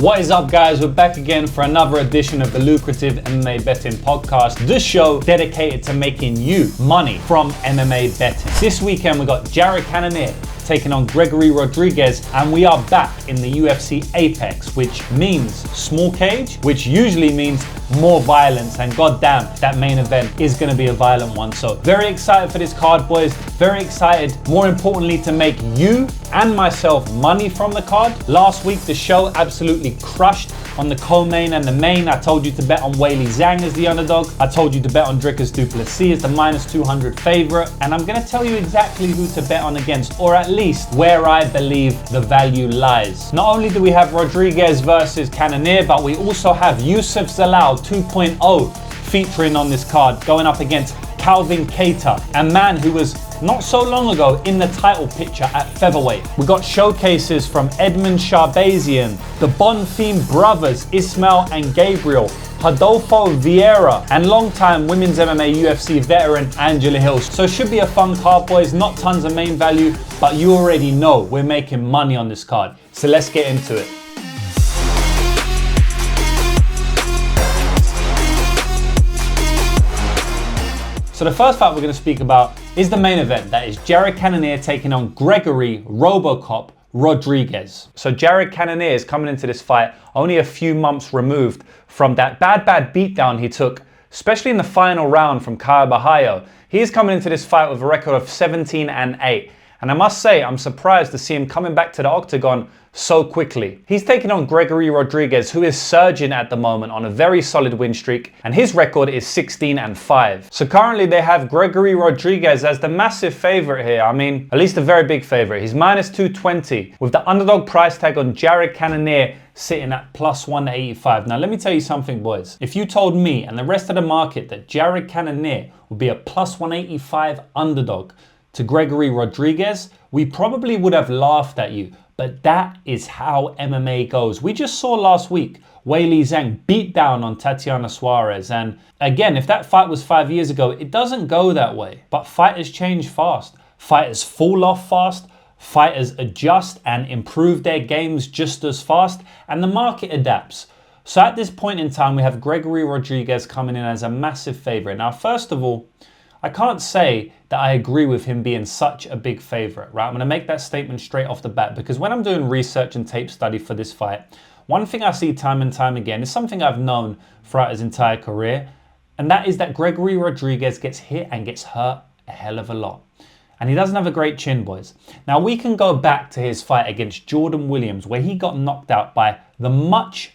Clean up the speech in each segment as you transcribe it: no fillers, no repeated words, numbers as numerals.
What is up, guys? We're back again for another edition of the Lucrative MMA Betting Podcast, the show dedicated to making you money from MMA betting. This weekend we got Cannonier taking on Gregory Rodrigues, and we are back in the UFC Apex, which means small cage, which usually means more violence, and goddamn, that main event is going to be a violent one. So very excited for this card, boys. Very excited, more importantly, to make you and myself money from the card. Last week the show absolutely crushed on the co-main and the main. I told you to bet on Weili Zhang as the underdog. I told you to bet on Dricus du Plessis as the -200 favorite, and I'm going to tell you exactly who to bet on against, or at least where I believe the value lies. Not only do we have Rodrigues versus Cannonier, but we also have Youssef Zalal 2.0 featuring on this card, going up against Kattar, a man who was not so long ago in the title picture at featherweight. We got showcases from Edmen, Shahbazyan, the Bonfim brothers Ismael and Gabriel, Rodolfo, Vieira, and long-time women's MMA UFC veteran Angela Hill. So it should be a fun card, boys. Not tons of main value, but you already know we're making money on this card. So let's get into it. So the first fight we're going to speak about is the main event. That is Cannonier taking on Gregory Robocop Rodrigues. So Cannonier is coming into this fight only a few months removed from that bad beatdown he took, especially in the final round from Caio Borralho. He is coming into this fight with a record of 17-8. And I must say, I'm surprised to see him coming back to the octagon so quickly. He's taking on Gregory Rodrigues, who is surging at the moment on a very solid win streak, and his record is 16-5. So currently they have Gregory Rodrigues as the massive favorite here. I mean, at least a very big favorite. He's -220 with the underdog price tag on Cannonier sitting at +185. Now let me tell you something, boys. If you told me and the rest of the market that Cannonier would be a +185 underdog to Gregory Rodrigues, we probably would have laughed at you. But that is how MMA goes. We just saw last week Weili Zhang beat down on Tatiana Suarez. And again, if that fight was 5 years ago, it doesn't go that way. But fighters change fast. Fighters fall off fast. Fighters adjust and improve their games just as fast. And the market adapts. So at this point in time, we have Gregory Rodrigues coming in as a massive favorite. Now, first of all, I can't say that I agree with him being such a big favorite, right? I'm going to make that statement straight off the bat, because when I'm doing research and tape study for this fight, one thing I see time and time again is something I've known throughout his entire career, and that is that Gregory Rodrigues gets hit and gets hurt a hell of a lot. And he doesn't have a great chin, boys. Now, we can go back to his fight against Jordan Williams, where he got knocked out by the much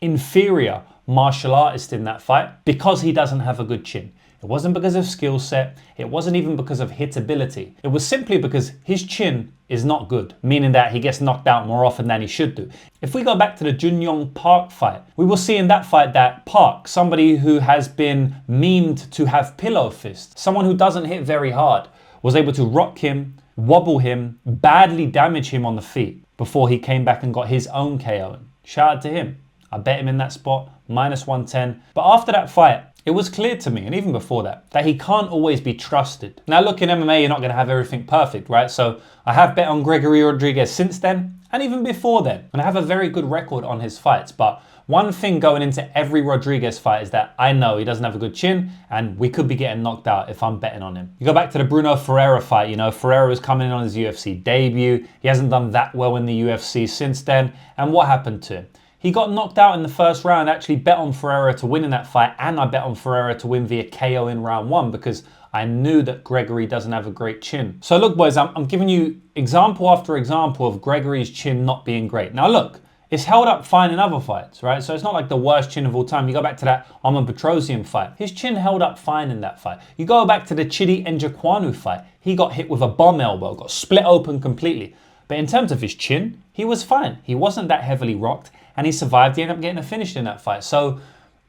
inferior martial artist in that fight because he doesn't have a good chin. It wasn't because of skill set. It wasn't even because of hitability. It was simply because his chin is not good, meaning that he gets knocked out more often than he should do. If we go back to the Junyong Park fight, we will see in that fight that Park, somebody who has been memed to have pillow fists, someone who doesn't hit very hard, was able to rock him, wobble him, badly damage him on the feet before he came back and got his own KO. Shout out to him. I bet him in that spot, -110. But after that fight, it was clear to me, and even before that he can't always be trusted. Now look, in MMA, you're not going to have everything perfect, right? So I have bet on Gregory Rodrigues since then, and even before then. And I have a very good record on his fights. But one thing going into every Rodrigues fight is that I know he doesn't have a good chin, and we could be getting knocked out if I'm betting on him. You go back to the Bruno Ferreira fight, you know, Ferreira was coming in on his UFC debut. He hasn't done that well in the UFC since then. And what happened to him? He got knocked out in the first round. I actually bet on Ferreira to win in that fight, and I bet on Ferreira to win via KO in round 1 because I knew that Gregory doesn't have a great chin. So look, boys, I'm giving you example after example of Gregory's chin not being great. Now look, it's held up fine in other fights, right? So it's not like the worst chin of all time. You go back to that Petroski fight. His chin held up fine in that fight. You go back to the Chidi Njokwanu fight. He got hit with a bomb elbow, got split open completely. But in terms of his chin, he was fine. He wasn't that heavily rocked, and he survived. He ended up getting a finish in that fight. So,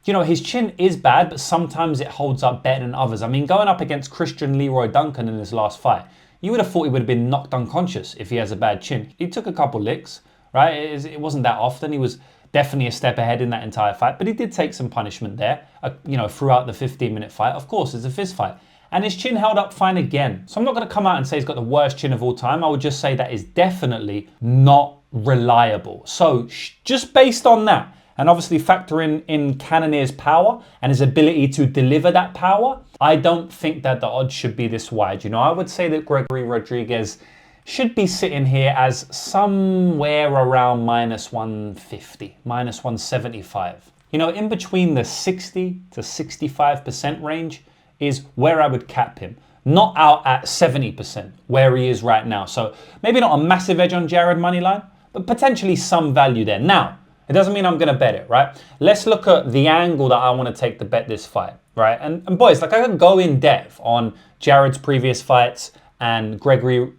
you know, his chin is bad, but sometimes it holds up better than others. I mean, going up against Christian Leroy Duncan in his last fight, you would have thought he would have been knocked unconscious if he has a bad chin. He took a couple licks, right? It wasn't that often. He was definitely a step ahead in that entire fight, but he did take some punishment there, you know, throughout the 15-minute fight. Of course, it's a fist fight. And his chin held up fine again. So I'm not going to come out and say he's got the worst chin of all time. I would just say that is definitely not reliable. So just based on that, and obviously factor in Cannonier's power and his ability to deliver that power, I don't think that the odds should be this wide. You know, I would say that Gregory Rodrigues should be sitting here as somewhere around minus 150, minus 175. You know, in between the 60 to 65% range is where I would cap him. Not out at 70% where he is right now. So maybe not a massive edge on Jared moneyline, but potentially some value there. Now, it doesn't mean I'm going to bet it, right? Let's look at the angle that I want to take to bet this fight, right? And boys, like I could go in depth on Jared's previous fights and Gregory's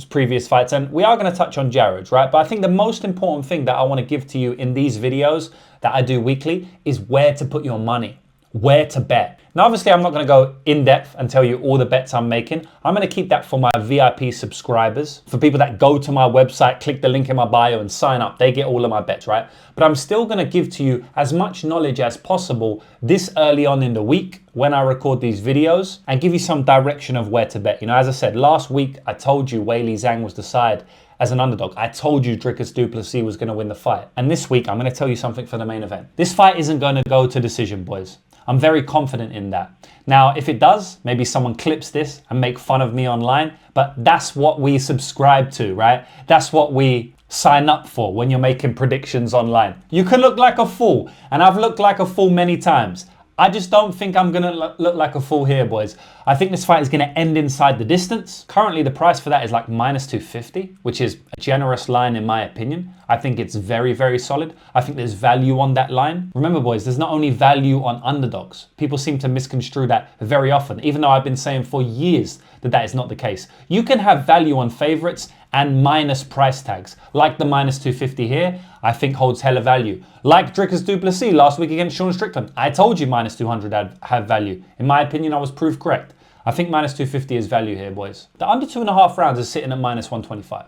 previous fights, and we are going to touch on Jared's, right? But I think the most important thing that I want to give to you in these videos that I do weekly is where to put your money, where to bet. Now, obviously, I'm not going to go in depth and tell you all the bets I'm making. I'm going to keep that for my VIP subscribers, for people that go to my website, click the link in my bio and sign up. They get all of my bets, right? But I'm still going to give to you as much knowledge as possible this early on in the week when I record these videos and give you some direction of where to bet. You know, as I said, last week, I told you Weili Zhang was the side as an underdog. I told you Dricus du Plessis was going to win the fight. And this week, I'm going to tell you something for the main event. This fight isn't going to go to decision, boys. I'm very confident in that. Now, if it does, maybe someone clips this and make fun of me online, but that's what we subscribe to, right? That's what we sign up for when you're making predictions online. You can look like a fool, and I've looked like a fool many times. I just don't think I'm going to look like a fool here, boys. I think this fight is going to end inside the distance. Currently, the price for that is like minus 250, which is a generous line in my opinion. I think it's very, very solid. I think there's value on that line. Remember, boys, there's not only value on underdogs. People seem to misconstrue that very often, even though I've been saying for years that that is not the case. You can have value on favorites and minus price tags, like the minus 250 here, I think holds hella value. Like Dricus du Plessis last week against Sean Strickland. I told you minus 200 have value. In my opinion, I was proved correct. I think minus 250 is value here, boys. The under 2.5 rounds is sitting at minus 125.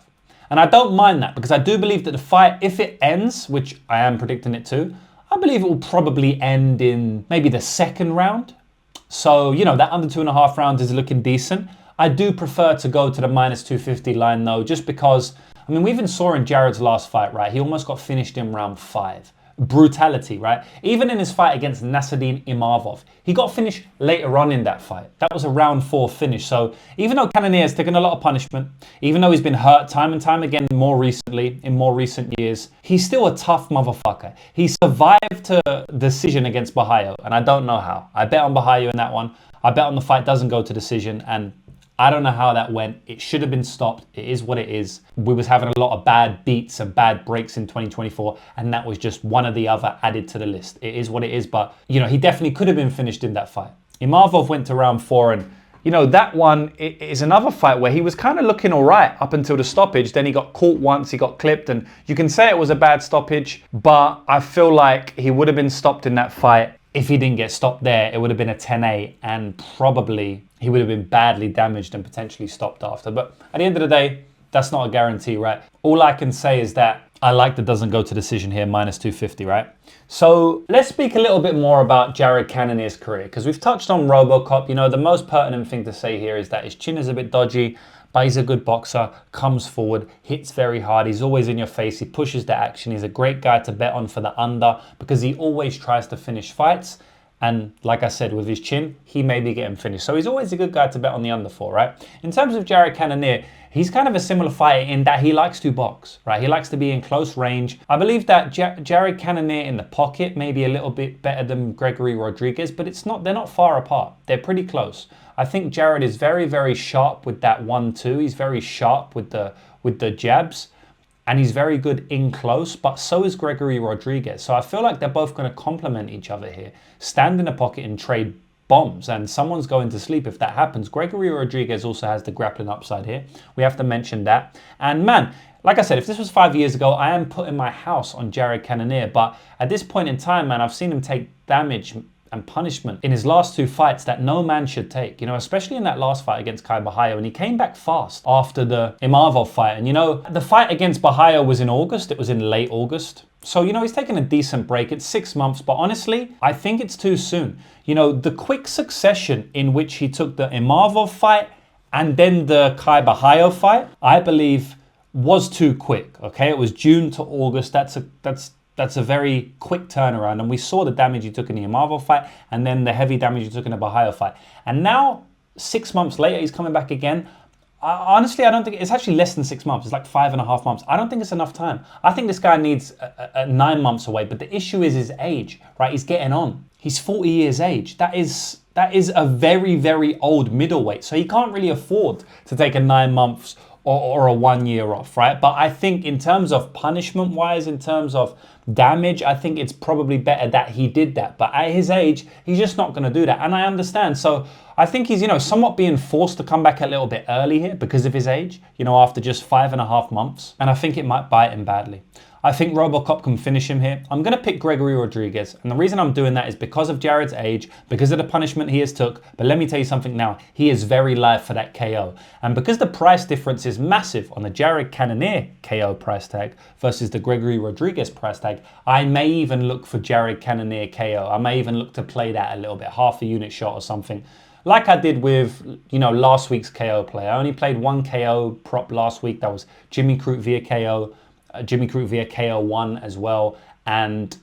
And I don't mind that because I do believe that the fight, if it ends, which I am predicting it to, I believe it will probably end in maybe the second round. So, you know, that under 2.5 rounds is looking decent. I do prefer to go to the minus 250 line though, just because, I mean, we even saw in Jared's last fight, right? He almost got finished in round 5. Brutality, right? Even in his fight against Nassourdine Imavov, he got finished later on in that fight. That was a round 4 finish. So even though Cannonier has taken a lot of punishment, even though he's been hurt time and time again more recently, in more recent years, he's still a tough motherfucker. He survived a decision against Bahayo, and I don't know how. I bet on Bahayo in that one. I bet on the fight doesn't go to decision, and I don't know how that went. It should have been stopped. It is what it is. We was having a lot of bad beats and bad breaks in 2024, and that was just one of the other added to the list. It is what it is, but, you know, he definitely could have been finished in that fight. Imavov went to round 4, and, you know, that one is another fight where he was kind of looking all right up until the stoppage. Then he got caught once, he got clipped, and you can say it was a bad stoppage, but I feel like he would have been stopped in that fight. If he didn't get stopped there, it would have been a 10-8 and probably he would have been badly damaged and potentially stopped after. But at the end of the day, that's not a guarantee, right? All I can say is that I like that doesn't go to decision here, minus 250, right? So let's speak a little bit more about Jared Cannonier's career, because we've touched on RoboCop. You know, the most pertinent thing to say here is that his chin is a bit dodgy, but he's a good boxer, comes forward, hits very hard. He's always in your face. He pushes the action. He's a great guy to bet on for the under because he always tries to finish fights. And like I said, with his chin, he may be getting finished. So he's always a good guy to bet on the under for, right? In terms of Jared Cannonier, he's kind of a similar fighter in that he likes to box, right? He likes to be in close range. I believe that Jared Cannonier in the pocket may be a little bit better than Gregory Rodrigues, but they're not far apart. They're pretty close. I think Jared is very, very sharp with that 1-2. He's very sharp with the jabs, and he's very good in close, but so is Gregory Rodrigues. So I feel like they're both going to complement each other here. Stand in the pocket and trade bombs, and someone's going to sleep if that happens. Gregory Rodrigues also has the grappling upside here. We have to mention that. And man, like I said, if this was 5 years ago, I am putting my house on Jared Cannonier, but at this point in time, man, I've seen him take damage and punishment in his last 2 fights that no man should take, you know, especially in that last fight against Kai Bahayo, and he came back fast after the Imavov fight. And, you know, the fight against Bahayo was in August. It was in late August. So, you know, he's taken a decent break. It's 6 months, but honestly, I think it's too soon. You know, the quick succession in which he took the Imavov fight and then the Kai Bahayo fight, I believe was too quick, okay? It was June to August. That's a very quick turnaround. And we saw the damage he took in the Imavo fight and then the heavy damage he took in the Bahia fight. And now, 6 months later, he's coming back again. Honestly, I don't think it's actually less than 6 months. It's like 5.5 months. I don't think it's enough time. I think this guy needs 9 months away. But the issue is his age, right? He's getting on. He's 40 years age. That is a very, very old middleweight. So he can't really afford to take a 9 months or a 1 year off, right? But I think in terms of punishment wise, in terms of damage, I think it's probably better that he did that. But at his age, he's just not going to do that. And I understand. So I think he's, somewhat being forced to come back a little bit early here because of his age, after just 5.5 months. And I think it might bite him badly. I think RoboCop can finish him here. I'm going to pick Gregory Rodrigues. And the reason I'm doing that is because of Jared's age, because of the punishment he has took. But let me tell you something now. He is very live for that KO. And because the price difference is massive on the Jared Cannonier KO price tag versus the Gregory Rodrigues price tag, I may even look for Jared Cannonier KO. I may even look to play that a little bit, half a unit shot or something. Like I did with, last week's KO play. I only played one KO prop last week. That was Jimmy Crute via KO. Jimmy Crute via KO1 as well. And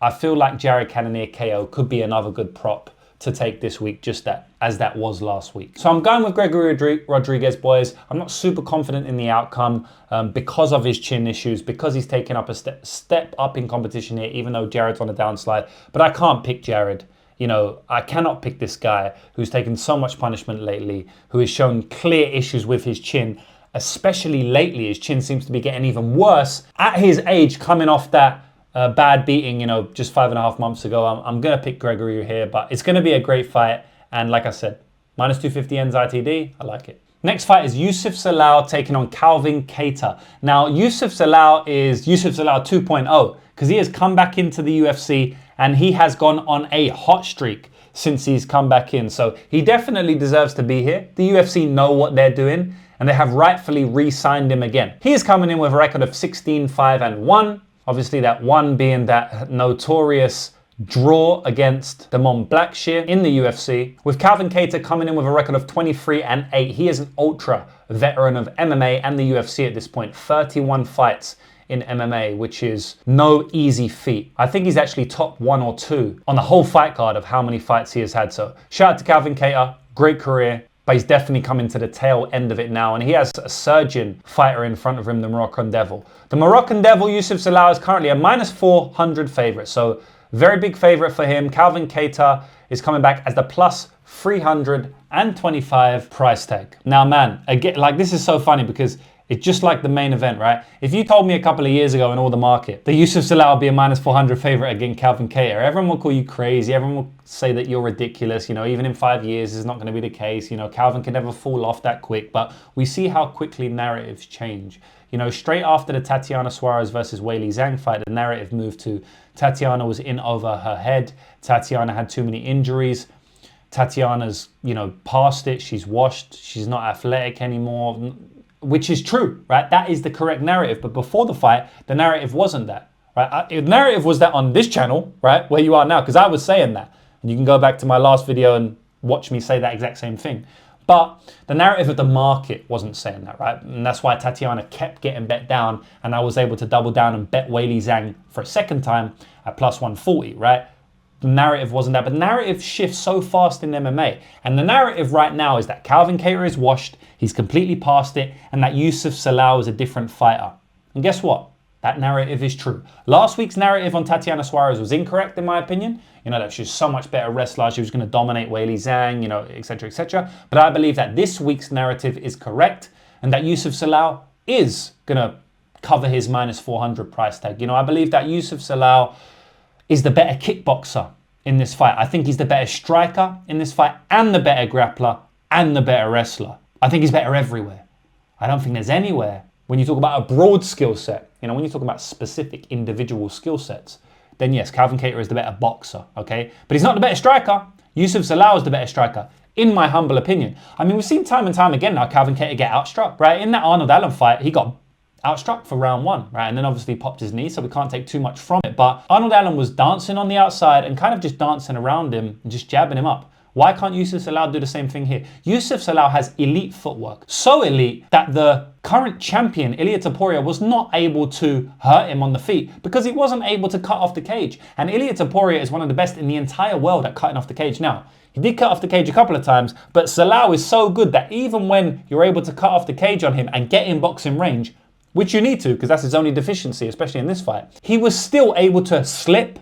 I feel like Jared Cannonier KO could be another good prop to take this week, just as that was last week. So I'm going with Gregory Rodrigues, boys. I'm not super confident in the outcome because of his chin issues, because he's taken up a step up in competition here, even though Jared's on a downslide. But I can't pick Jared. I cannot pick this guy who's taken so much punishment lately, who has shown clear issues with his chin. Especially lately, his chin seems to be getting even worse at his age, coming off that bad beating, just 5.5 months ago. I'm going to pick Gregory here, but it's going to be a great fight. And like I said, minus 250 ends ITD. I like it. Next fight is Youssef Zalal taking on Calvin Kattar. Now, Youssef Zalal is Youssef Zalal 2.0 because he has come back into the UFC and he has gone on a hot streak since he's come back in. So he definitely deserves to be here. The UFC know what they're doing, and they have rightfully re-signed him again. He is coming in with a record of 16-5-1. Obviously that one being that notorious draw against Damon Blackshear in the UFC. With Calvin Kattar coming in with a record of 23-8. He is an ultra veteran of MMA and the UFC at this point. 31 fights in MMA, which is no easy feat. I think he's actually top 1 or 2 on the whole fight card of how many fights he has had. So shout out to Calvin Kattar, great career. But he's definitely coming to the tail end of it now. And he has a surging fighter in front of him, the Moroccan Devil. The Moroccan Devil, Youssef Zalal, is currently a minus 400 favorite. So very big favorite for him. Calvin Kattar is coming back as the plus 325 price tag. Now, man, again, this is so funny because it's just like the main event, right? If you told me a couple of years ago in all the market that Youssef Zalal would be a minus 400 favorite against Calvin Kattar, everyone will call you crazy. Everyone will say that you're ridiculous. Even in 5 years, it's not going to be the case. Calvin can never fall off that quick. But we see how quickly narratives change. Straight after the Tatiana Suarez versus Weili Zhang fight, the narrative moved to Tatiana was in over her head. Tatiana had too many injuries. Tatiana's, past it. She's washed. She's not athletic anymore. Which is true, right? That is the correct narrative. But before the fight, the narrative wasn't that, right? The narrative was that on this channel, right, where you are now, because I was saying that. And you can go back to my last video and watch me say that exact same thing. But the narrative of the market wasn't saying that, right? And that's why Tatiana kept getting bet down. And I was able to double down and bet Weili Zhang for a second time at plus 140, right? The narrative wasn't that, but narrative shifts so fast in MMA. And the narrative right now is that Calvin Kattar is washed, he's completely past it, and that Youssef Zalal is a different fighter. And guess what? That narrative is true. Last week's narrative on Tatiana Suarez was incorrect, in my opinion. That she's so much better wrestler, she was going to dominate Weili Zhang, etc., etc. But I believe that this week's narrative is correct, and that Youssef Zalal is going to cover his minus 400 price tag. I believe that Youssef Zalal is the better kickboxer in this fight. I think he's the better striker in this fight and the better grappler and the better wrestler. I think he's better everywhere. I don't think there's anywhere when you talk about a broad skill set, when you talk about specific individual skill sets, then yes, Calvin Kattar is the better boxer, okay? But he's not the better striker. Youssef Zalal is the better striker, in my humble opinion. I mean, we've seen time and time again now Calvin Kattar get outstruck, right? In that Arnold Allen fight, he got outstruck for round 1, right? And then obviously popped his knee, so we can't take too much from it. But Arnold Allen was dancing on the outside and kind of just dancing around him and just jabbing him up. Why can't Youssef Zalal do the same thing here? Youssef Zalal has elite footwork. So elite that the current champion, Ilia Topuria, was not able to hurt him on the feet because he wasn't able to cut off the cage. And Ilia Topuria is one of the best in the entire world at cutting off the cage. Now, he did cut off the cage a couple of times, but Zalal is so good that even when you're able to cut off the cage on him and get in boxing range, which you need to because that's his only deficiency, especially in this fight, he was still able to slip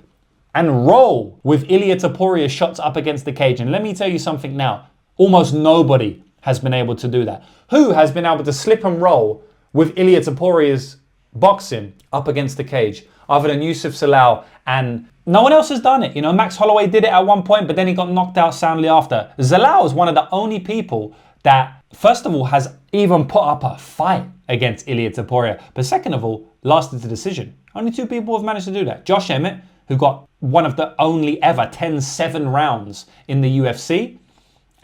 and roll with Ilia Topuria's shots up against the cage. And let me tell you something now, almost nobody has been able to do that. Who has been able to slip and roll with Ilia Topuria's boxing up against the cage other than Youssef Zalal? And no one else has done it. You know, Max Holloway did it at one point, but then he got knocked out soundly after. Zalal is one of the only people that, first of all, has even put up a fight against Ilia Topuria, but second of all, lasted the decision. Only 2 people have managed to do that. Josh Emmett, who got one of the only ever 10-7 rounds in the UFC,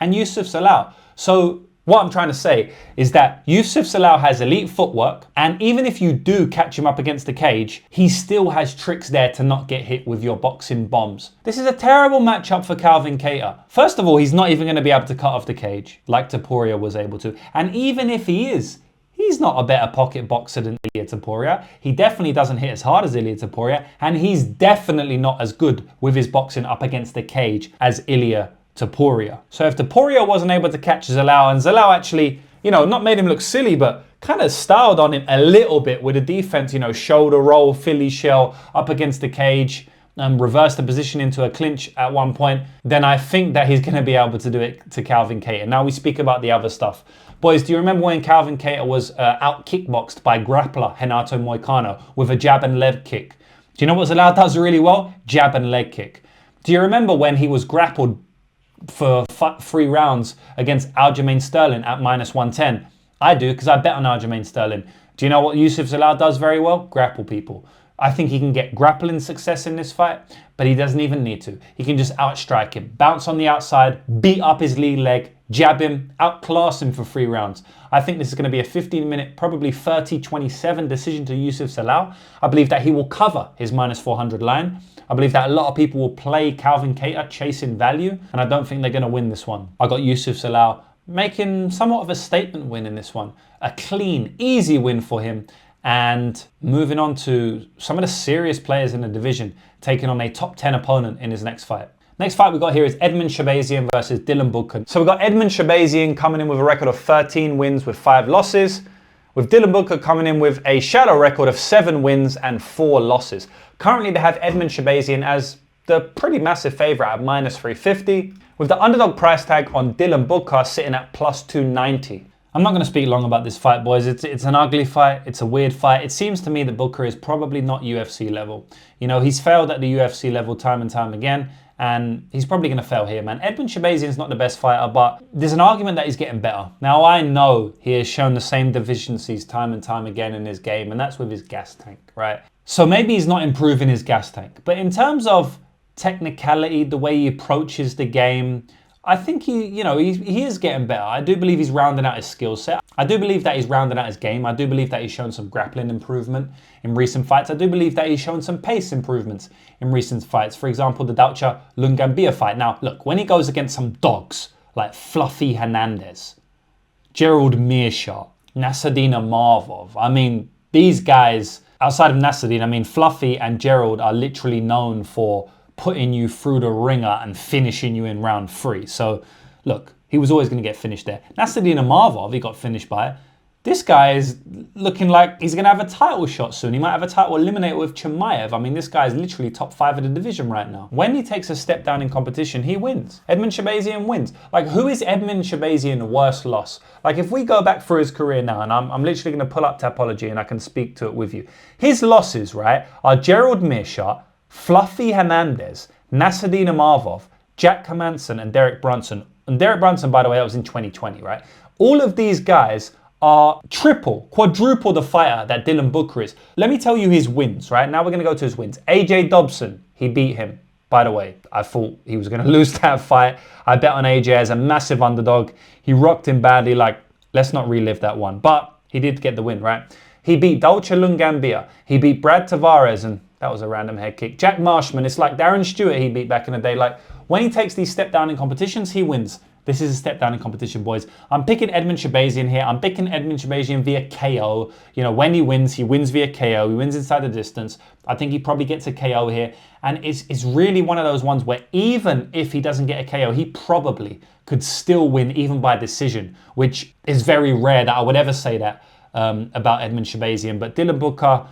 and Youssef Zalal. So what I'm trying to say is that Youssef Zalal has elite footwork, and even if you do catch him up against the cage, he still has tricks there to not get hit with your boxing bombs. This is a terrible matchup for Calvin Kattar. First of all, he's not even going to be able to cut off the cage like Topuria was able to. And even if he is, he's not a better pocket boxer than Ilia Topuria. He definitely doesn't hit as hard as Ilia Topuria, and he's definitely not as good with his boxing up against the cage as Ilia Topuria. So if Topuria wasn't able to catch Zalal, and Zalal actually, you know, not made him look silly, but kind of styled on him a little bit with the defense, you know, shoulder roll, Philly shell up against the cage, reverse the position into a clinch at one point, then I think that he's going to be able to do it to Calvin Kattar. Now we speak about the other stuff. Boys, do you remember when Calvin Kattar was out kickboxed by grappler Renato Moicano with a jab and leg kick? Do you know what Zalal does really well? Jab and leg kick. Do you remember when he was grappled for 3 rounds against Aljamain Sterling at -110? I do, because I bet on Aljamain Sterling. Do you know what Youssef Zalal does very well? Grapple people. I think he can get grappling success in this fight, but he doesn't even need to. He can just outstrike him, bounce on the outside, beat up his lead leg, jab him, outclass him for 3 rounds. I think this is going to be a 15-minute, probably 30-27 decision to Youssef Zalal. I believe that he will cover his -400 line. I believe that a lot of people will play Calvin Kattar chasing value, and I don't think they're going to win this one. I got Youssef Zalal making somewhat of a statement win in this one. A clean, easy win for him. And moving on to some of the serious players in the division, taking on a top 10 opponent in his next fight. Next fight we got here is Edmen Shahbazyan versus Dylan Budka. So we got Edmen Shahbazyan coming in with a record of 13 wins with 5 losses, with Dylan Budka coming in with a shallow record of 7 wins and 4 losses. Currently they have Edmen Shahbazyan as the pretty massive favourite at -350, with the underdog price tag on Dylan Budka sitting at +290. I'm not going to speak long about this fight, boys. It's an ugly fight. It's a weird fight. It seems to me that Budka is probably not UFC level. You know, he's failed at the UFC level time and time again, and he's probably going to fail here, man. Edmen Shahbazyan's not the best fighter, but there's an argument that he's getting better. Now, I know he has shown the same deficiencies time and time again in his game, and that's with his gas tank, right? So maybe he's not improving his gas tank. But in terms of technicality, the way he approaches the game, I think he is getting better. I do believe he's rounding out his skill set. I do believe that he's rounding out his game. I do believe that he's shown some grappling improvement in recent fights. I do believe that he's shown some pace improvements in recent fights. For example, the Daucha Lungambia fight. Now, look, when he goes against some dogs like Fluffy Hernandez, Gerald Meerschaert, Nassourdine Imavov, I mean, these guys, outside of Nassourdine, I mean, Fluffy and Gerald are literally known for putting you through the ringer and finishing you in round 3. So, look, he was always going to get finished there. Nassourdine Imavov, he got finished by. This guy is looking like he's going to have a title shot soon. He might have a title eliminator with Chimaev. I mean, this guy is literally top 5 of the division right now. When he takes a step down in competition, he wins. Edmen Shahbazyan wins. Like, who is Edmen Shahbazyan's worst loss? Like, if we go back through his career now, and I'm literally going to pull up Tapology and I can speak to it with you. His losses, right, are Gerald Meerschaert, Fluffy Hernandez, Nassourdine Imavov, Jack Hermansson, and Derek Brunson. And Derek Brunson, by the way, that was in 2020, right? All of these guys are quadruple the fighter that Dylan Budka is. Let me tell you his wins, right? Now we're going to go to his wins. AJ Dobson, he beat him. By the way, I thought he was going to lose that fight. I bet on AJ as a massive underdog. He rocked him badly. Like, let's not relive that one. But he did get the win, right? He beat Daucha Lungambia. He beat Brad Tavares, and That was a random head kick. Jack Marshman, it's like Darren Stewart he beat back in the day. Like, when he takes these step down in competitions, he wins. This is a step down in competition, boys. I'm picking Edmen Shahbazyan here. I'm picking Edmen Shahbazyan via KO. You know, when he wins via KO. He wins inside the distance. I think he probably gets a KO here. And it's really one of those ones where even if he doesn't get a KO, he probably could still win even by decision, which is very rare that I would ever say that about Edmen Shahbazyan. But Dylan Budka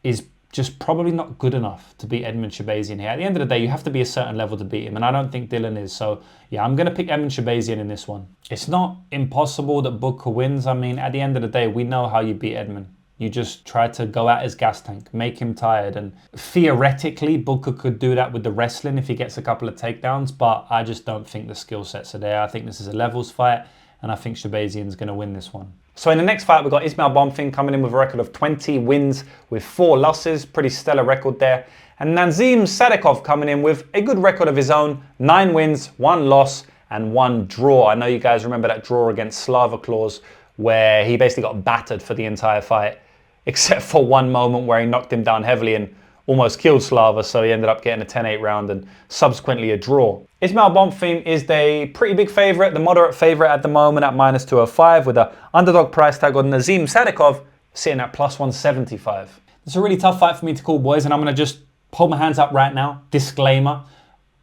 is just probably not good enough to beat Edmen Shahbazyan here. At the end of the day, you have to be a certain level to beat him, and I don't think Dylan is. So, yeah, I'm going to pick Edmen Shahbazyan in this one. It's not impossible that Budka wins. I mean, at the end of the day, we know how you beat Edmen. You just try to go at his gas tank, make him tired, and theoretically, Budka could do that with the wrestling if he gets a couple of takedowns, but I just don't think the skill sets are there. I think this is a levels fight, and I think Shahbazyan's going to win this one. So in the next fight, we've got Ismael Bonfim coming in with a record of 20 wins with 4 losses. Pretty stellar record there. And Nazim Sadykhov coming in with a good record of his own. 9 wins, 1 loss, and 1 draw. I know you guys remember that draw against Slaviklaus where he basically got battered for the entire fight, except for one moment where he knocked him down heavily and almost killed Slava, so he ended up getting a 10-8 round and subsequently a draw. Ismael Bonfim is the pretty big favourite, the moderate favourite at the moment at -205 with an underdog price tag on Nazim Sadykhov sitting at +175. It's a really tough fight for me to call, boys, and I'm going to just hold my hands up right now. Disclaimer,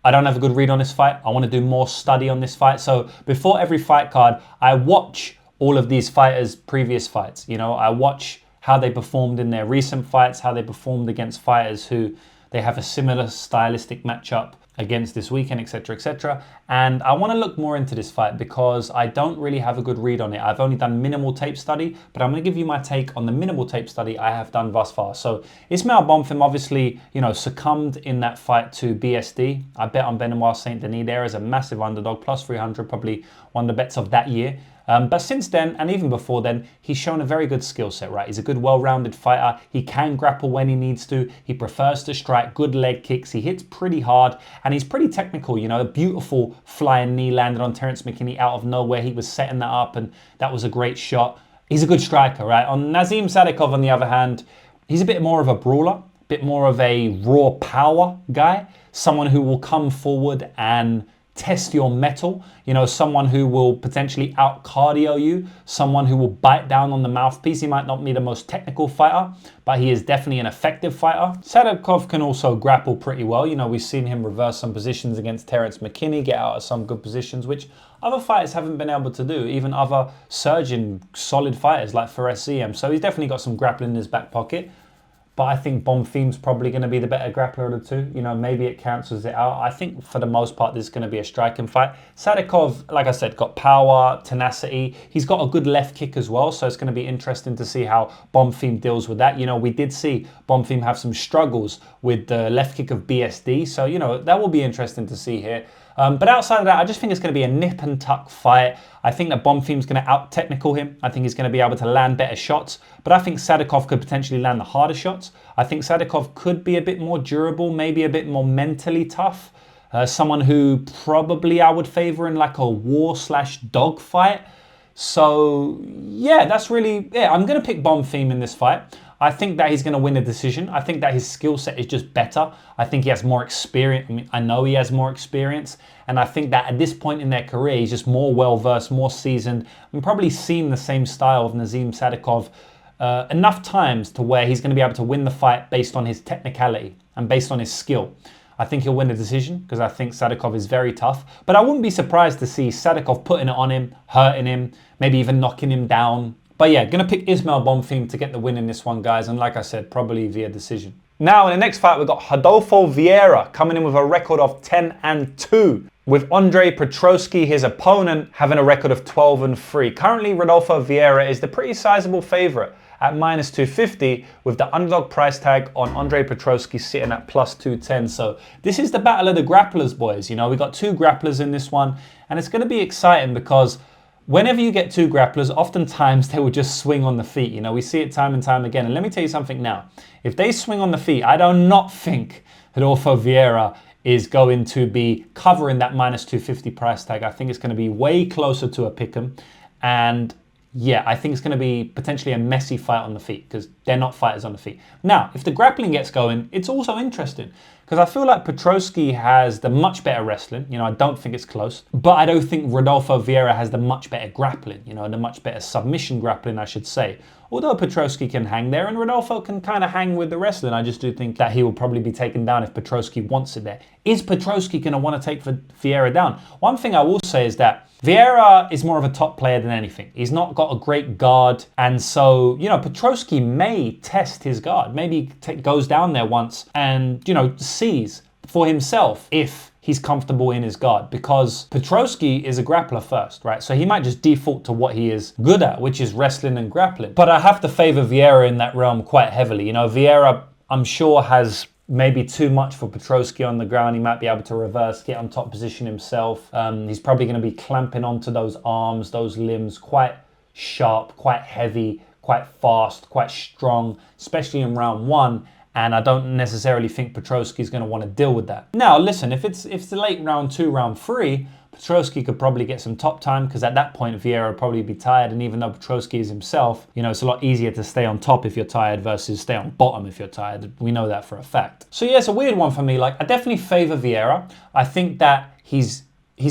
I don't have a good read on this fight. I want to do more study on this fight. So before every fight card, I watch all of these fighters' previous fights. You know, I watch how they performed in their recent fights, how they performed against fighters who they have a similar stylistic matchup against this weekend, etc., etc. And I want to look more into this fight because I don't really have a good read on it. I've only done minimal tape study, but I'm going to give you my take on the minimal tape study I have done thus far. So Ismael Bonfim obviously, you know, succumbed in that fight to BSD. I bet on Benoit Saint Denis there as a massive underdog, +300, probably one of the bets of that year. But since then, and even before then, he's shown a very good skill set, right? He's a good, well-rounded fighter. He can grapple when he needs to. He prefers to strike, good leg kicks. He hits pretty hard, and he's pretty technical, you know. A beautiful flying knee landed on Terence McKinney out of nowhere. He was setting that up, and that was a great shot. He's a good striker, right? On Nazim Sadykhov, on the other hand, he's a bit more of a brawler, a bit more of a raw power guy, someone who will come forward and test your mettle, you know, someone who will potentially out cardio you, someone who will bite down on the mouthpiece. He might not be the most technical fighter, but he is definitely an effective fighter. Sadykhov can also grapple pretty well. You know, we've seen him reverse some positions against Terence McKinney, get out of some good positions, which other fighters haven't been able to do, even other surging solid fighters like Fares Ziem. So he's definitely got some grappling in his back pocket. But I think Bonfim's probably going to be the better grappler of the two. You know, maybe it cancels it out. I think for the most part, this is going to be a striking fight. Sadykhov, like I said, got power, tenacity. He's got a good left kick as well. So it's going to be interesting to see how Bonfim deals with that. You know, we did see Bonfim have some struggles with the left kick of BSD. So, you know, that will be interesting to see here. But outside of that, I just think it's going to be a nip and tuck fight. I think that Bonfim's going to out-technical him. I think he's going to be able to land better shots. But I think Sadykhov could potentially land the harder shots. I think Sadykhov could be a bit more durable, maybe a bit more mentally tough. Someone who probably I would favor in like a war/dog fight. So, yeah, that's really... Yeah, I'm going to pick Bonfim in this fight. I think that he's going to win a decision. I think that his skill set is just better. I think he has more experience. I mean, I know he has more experience. And I think that at this point in their career, he's just more well-versed, more seasoned, and probably seen the same style of Nazim Sadykhov enough times to where he's going to be able to win the fight based on his technicality and based on his skill. I think he'll win the decision because I think Sadykhov is very tough. But I wouldn't be surprised to see Sadykhov putting it on him, hurting him, maybe even knocking him down. But yeah, going to pick Ismael Bonfim to get the win in this one, guys. And like I said, probably via decision. Now, in the next fight, we've got Rodolfo Vieira coming in with a record of 10-2. With Andre Petroski, his opponent, having a record of 12-3. Currently, Rodolfo Vieira is the pretty sizable favourite at -250 with the underdog price tag on Andre Petroski sitting at +210. So this is the battle of the grapplers, boys. You know, we got 2 grapplers in this one. And it's going to be exciting because whenever you get 2 grapplers, oftentimes they will just swing on the feet. You know, we see it time and time again. And let me tell you something now. If they swing on the feet, I do not think Rodolfo Vieira is going to be covering that -250 price tag. I think it's going to be way closer to a pick'em. And yeah, I think it's going to be potentially a messy fight on the feet because They're not fighters on the feet. Now, if the grappling gets going, it's also interesting because I feel like Petroski has the much better wrestling. You know, I don't think it's close, but I don't think Rodolfo Vieira has the much better grappling, you know, the much better submission grappling, I should say. Although Petroski can hang there and Rodolfo can kind of hang with the wrestling, I just do think that he will probably be taken down if Petroski wants it there. Is Petroski going to want to take Vieira down? One thing I will say is that Vieira is more of a top player than anything. He's not got a great guard. And so, you know, Petroski may test his guard. Maybe goes down there once and, you know, sees for himself if he's comfortable in his guard, because Petroski is a grappler first, right? So he might just default to what he is good at, which is wrestling and grappling. But I have to favor Vieira in that realm quite heavily. You know, Vieira, I'm sure, has maybe too much for Petroski on the ground. He might be able to reverse, get on top position himself. He's probably going to be clamping onto those arms, those limbs, quite sharp, quite heavy, quite fast, quite strong, especially in round one. And I don't necessarily think Petroski is going to want to deal with that. Now, listen, if it's the late round two, round three, Petroski could probably get some top time, because at that point, Vieira would probably be tired. And even though Petroski is himself, you know, it's a lot easier to stay on top if you're tired versus stay on bottom if you're tired. We know that for a fact. So yeah, it's a weird one for me. Like, I definitely favor Vieira. I think that he's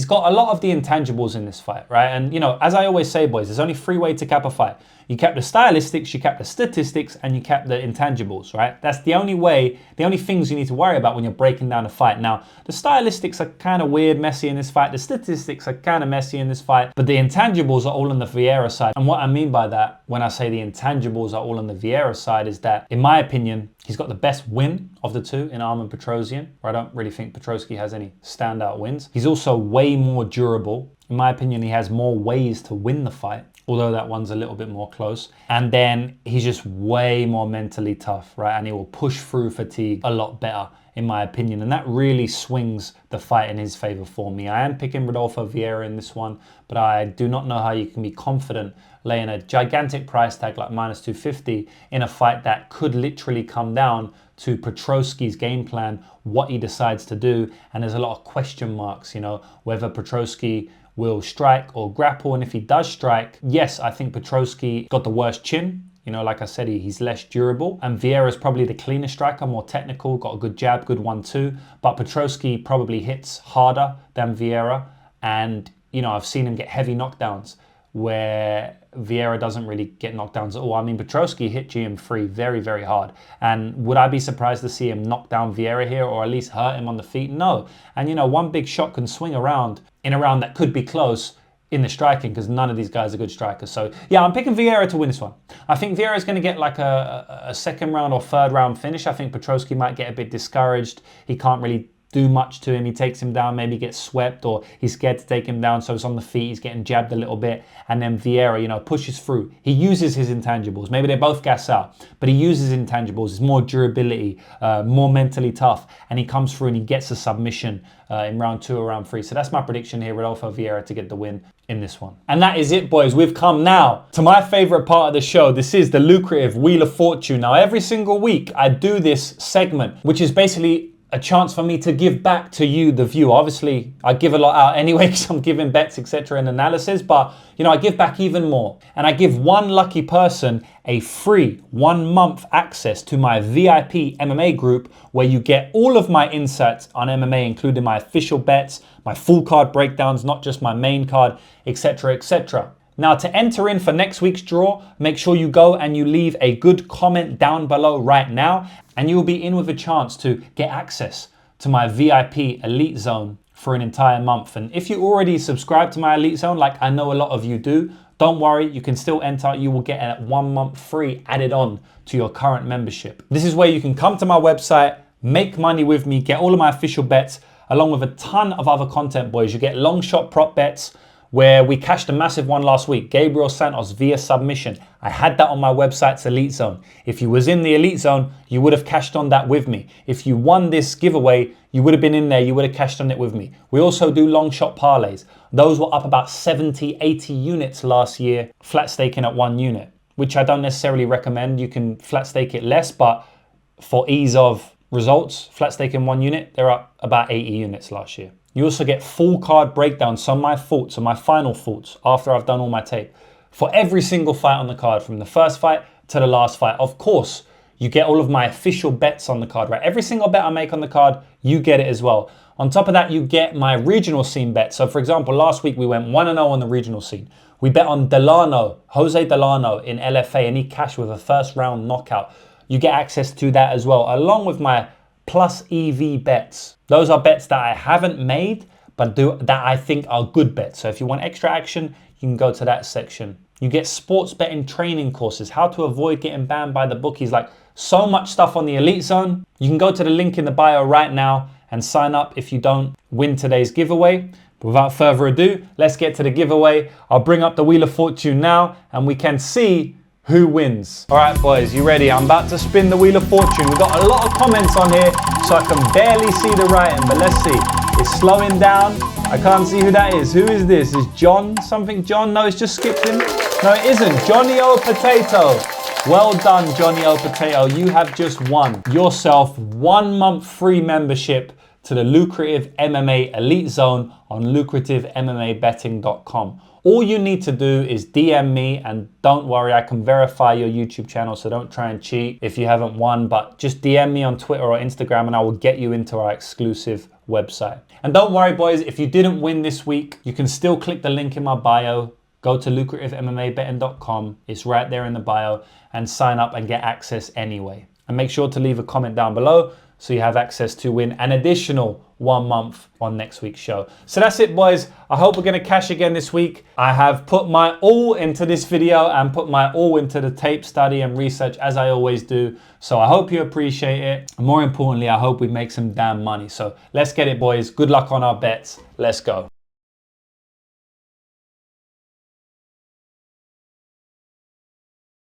got a lot of the intangibles in this fight, right? And, you know, as I always say, boys, there's only three ways to cap a fight. You cap the stylistics, you cap the statistics, and you cap the intangibles, right? That's the only way, the only things you need to worry about when you're breaking down a fight. Now, the stylistics are kind of weird, messy in this fight. The statistics are kind of messy in this fight, but the intangibles are all on the Vieira side. And what I mean by that, when I say the intangibles are all on the Vieira side, is that, in my opinion, he's got the best win of the two in Arman Petrosian, where I don't really think Petroski has any standout wins. He's also way more durable. In my opinion, he has more ways to win the fight, although that one's a little bit more close. And then he's just way more mentally tough, right? And he will push through fatigue a lot better, in my opinion. And that really swings the fight in his favor for me. I am picking Rodolfo Vieira in this one, but I do not know how you can be confident laying a gigantic price tag like -250 in a fight that could literally come down to Petroski's game plan, what he decides to do. And there's a lot of question marks, you know, whether Petroski will strike or grapple. And if he does strike, yes, I think Petroski got the worst chin. You know, like I said, he's less durable. And Vieira's probably the cleaner striker, more technical, got a good jab, good 1-2. But Petroski probably hits harder than Vieira. And, you know, I've seen him get heavy knockdowns where Vieira doesn't really get knockdowns at all. I mean, Petroski hit GM3 very, very hard. And would I be surprised to see him knock down Vieira here, or at least hurt him on the feet? No. And, you know, one big shot can swing around in a round that could be close in the striking, because none of these guys are good strikers. So yeah, I'm picking Vieira to win this one. I think Vieira is going to get like a second round or third round finish. I think Petroski might get a bit discouraged. He can't really do much to him. He takes him down, maybe gets swept, or he's scared to take him down, so it's on the feet, he's getting jabbed a little bit, and then Vieira, you know, pushes through. He uses his intangibles. Maybe they both gas out, but he uses intangibles. It's more durability, more mentally tough, and he comes through and he gets a submission in round two or round three. So that's my prediction here, Rodolfo Vieira to get the win in this one. And that is it, boys. We've come now to my favorite part of the show. This is the lucrative Wheel of Fortune. Now, every single week I do this segment, which is basically a chance for me to give back to you, the viewer. Obviously, I give a lot out anyway because I'm giving bets, etc. and analysis, but, you know, I give back even more. And I give one lucky person a free 1 month access to my VIP MMA group, where you get all of my insights on MMA, including my official bets, my full card breakdowns, not just my main card, etc., etc. Now, to enter in for next week's draw, make sure you go and you leave a good comment down below right now, and you'll be in with a chance to get access to my VIP Elite Zone for an entire month. And if you already subscribe to my Elite Zone, like I know a lot of you do, don't worry, you can still enter. You will get a 1 month free added on to your current membership. This is where you can come to my website, make money with me, get all of my official bets, along with a ton of other content, boys. You get long shot prop bets, where we cashed a massive one last week, Gabriel Santos via submission. I had that on my website's Elite Zone. If you was in the Elite Zone, you would have cashed on that with me. If you won this giveaway, you would have been in there, you would have cashed on it with me. We also do long shot parlays. Those were up about 70, 80 units last year, flat staking at 1 unit, which I don't necessarily recommend. You can flat stake it less, but for ease of results, flat staking 1 unit, they're up about 80 units last year. You also get full card breakdowns, so my thoughts and my final thoughts after I've done all my tape for every single fight on the card, from the first fight to the last fight. Of course, you get all of my official bets on the card, right? Every single bet I make on the card, you get it as well. On top of that, you get my regional scene bets. So for example, last week we went 1-0 on the regional scene. We bet on Delano, Jose Delano in LFA, and he cashed with a first round knockout. You get access to that as well, along with my plus EV bets. Those are bets that I haven't made, but that I think are good bets. So if you want extra action, you can go to that section. You get sports betting training courses, how to avoid getting banned by the bookies, like so much stuff on the Elite Zone. You can go to the link in the bio right now and sign up if you don't win today's giveaway. But without further ado, let's get to the giveaway. I'll bring up the Wheel of Fortune now and we can see who wins. All right, boys, you ready? I'm about to spin the Wheel of Fortune. We've got a lot of comments on here, so I can barely see the writing, but let's see. It's slowing down. I can't see who that is. Who is this? Is John something? John? No, it's just skipped him. No, it isn't. Johnny O Potato. Well done, Johnny O Potato. You have just won yourself 1 month free membership to the Lucrative MMA Elite Zone on lucrativemmabetting.com. All you need to do is DM me, and don't worry, I can verify your YouTube channel, so don't try and cheat if you haven't won, but just DM me on Twitter or Instagram and I will get you into our exclusive website. And don't worry, boys, if you didn't win this week, you can still click the link in my bio, go to lucrativemmabetting.com, it's right there in the bio, and sign up and get access anyway. And make sure to leave a comment down below so you have access to win an additional 1 month on next week's show. So that's it, boys. I hope we're going to cash again this week. I have put my all into this video and put my all into the tape study and research, as I always do. So I hope you appreciate it. And more importantly, I hope we make some damn money. So let's get it, boys. Good luck on our bets. Let's go.